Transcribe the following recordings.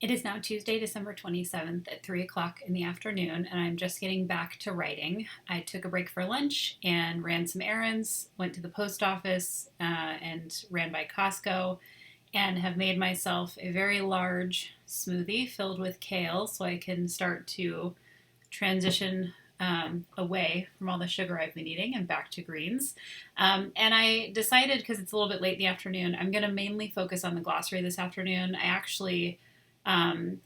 It is now Tuesday, December 27th at 3 o'clock in the afternoon, and I'm just getting back to writing. I took a break for lunch and ran some errands, went to the post office, and ran by Costco, and have made myself a very large smoothie filled with kale so I can start to transition away from all the sugar I've been eating and back to greens. And I decided, because it's a little bit late in the afternoon, I'm going to mainly focus on the glossary this afternoon. I actually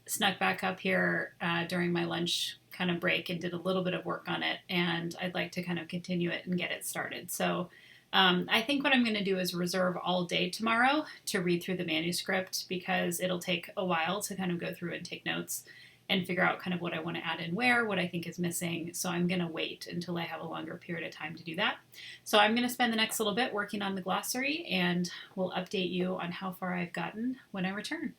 snuck back up here during my lunch kind of break and did a little bit of work on it, and I'd like to kind of continue it and get it started. So I think what I'm going to do is reserve all day tomorrow to read through the manuscript because it'll take a while to kind of go through and take notes and figure out kind of what I want to add in where, what I think is missing. So I'm going to wait until I have a longer period of time to do that. So I'm going to spend the next little bit working on the glossary, and we'll update you on how far I've gotten when I return.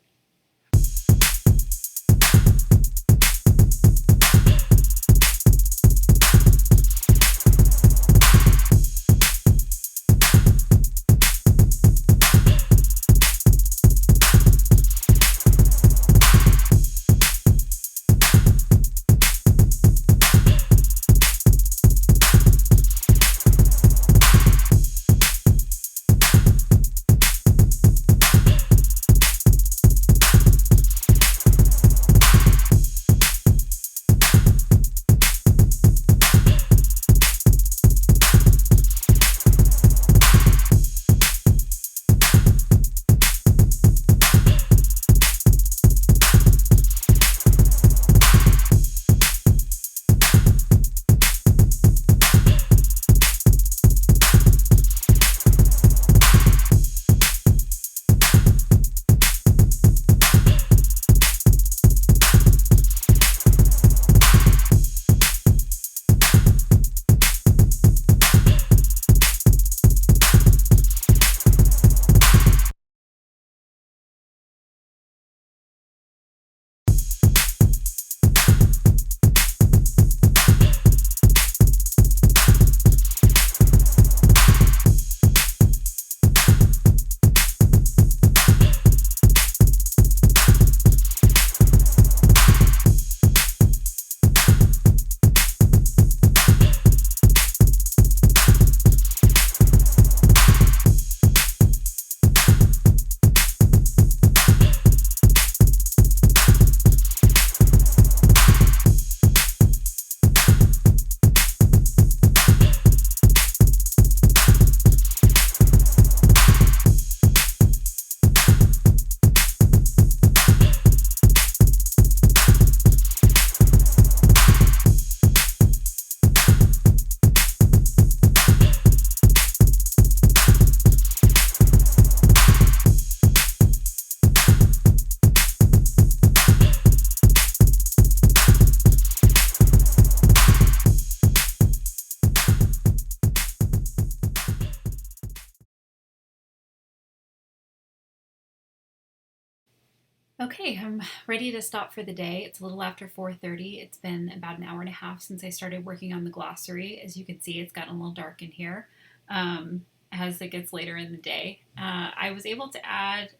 Okay, I'm ready to stop for the day. It's a little after 4:30. It's been about an hour and a half since I started working on the glossary. As you can see, it's gotten a little dark in here as it gets later in the day. I was able to add,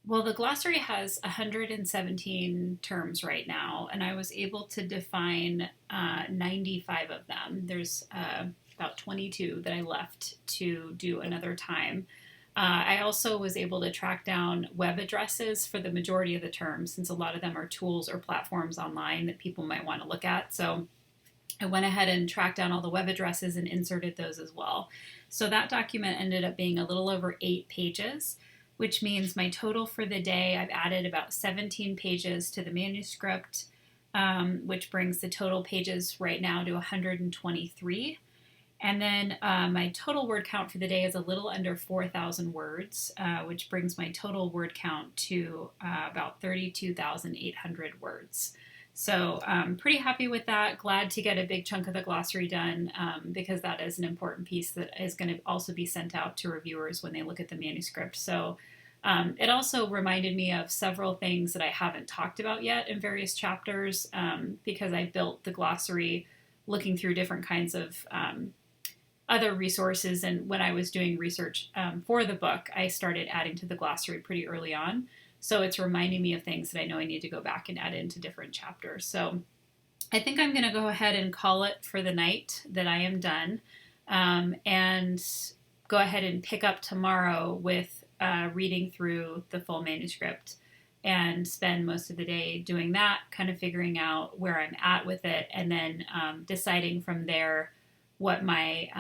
well, the glossary has 117 terms right now, and I was able to define 95 of them. There's about 22 that I left to do another time. I also was able to track down web addresses for the majority of the terms, since a lot of them are tools or platforms online that people might want to look at. So I went ahead and tracked down all the web addresses and inserted those as well. So that document ended up being a little over 8 pages, which means my total for the day, I've added about 17 pages to the manuscript, which brings the total pages right now to 123. And then my total word count for the day is a little under 4,000 words, which brings my total word count to about 32,800 words. So I'm pretty happy with that. Glad to get a big chunk of the glossary done because that is an important piece that is going to also be sent out to reviewers when they look at the manuscript. So it also reminded me of several things that I haven't talked about yet in various chapters because I built the glossary looking through different kinds of other resources. And when I was doing research for the book, I started adding to the glossary pretty early on. So it's reminding me of things that I know I need to go back and add into different chapters. So I think I'm going to go ahead and call it for the night that I am done, and go ahead and pick up tomorrow with reading through the full manuscript and spend most of the day doing that, kind of figuring out where I'm at with it, and then deciding from there what my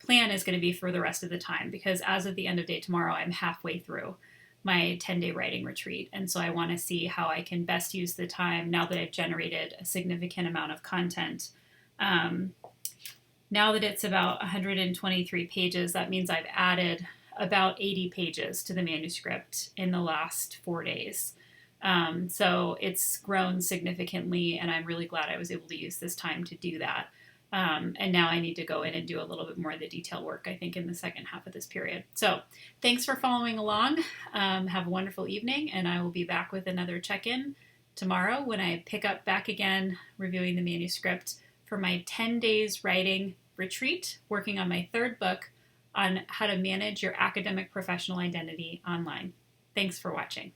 plan is going to be for the rest of the time. Because as of the end of day tomorrow, I'm halfway through my 10-day writing retreat. And so I want to see how I can best use the time now that I've generated a significant amount of content. Now that it's about 123 pages, that means I've added about 80 pages to the manuscript in the last 4 days. So it's grown significantly, and I'm really glad I was able to use this time to do that. And now I need to go in and do a little bit more of the detail work, I think, in the second half of this period. So thanks for following along. Have a wonderful evening, and I will be back with another check-in tomorrow when I pick up back again reviewing the manuscript for my 10 days writing retreat, working on my third book on how to manage your academic professional identity online. Thanks for watching.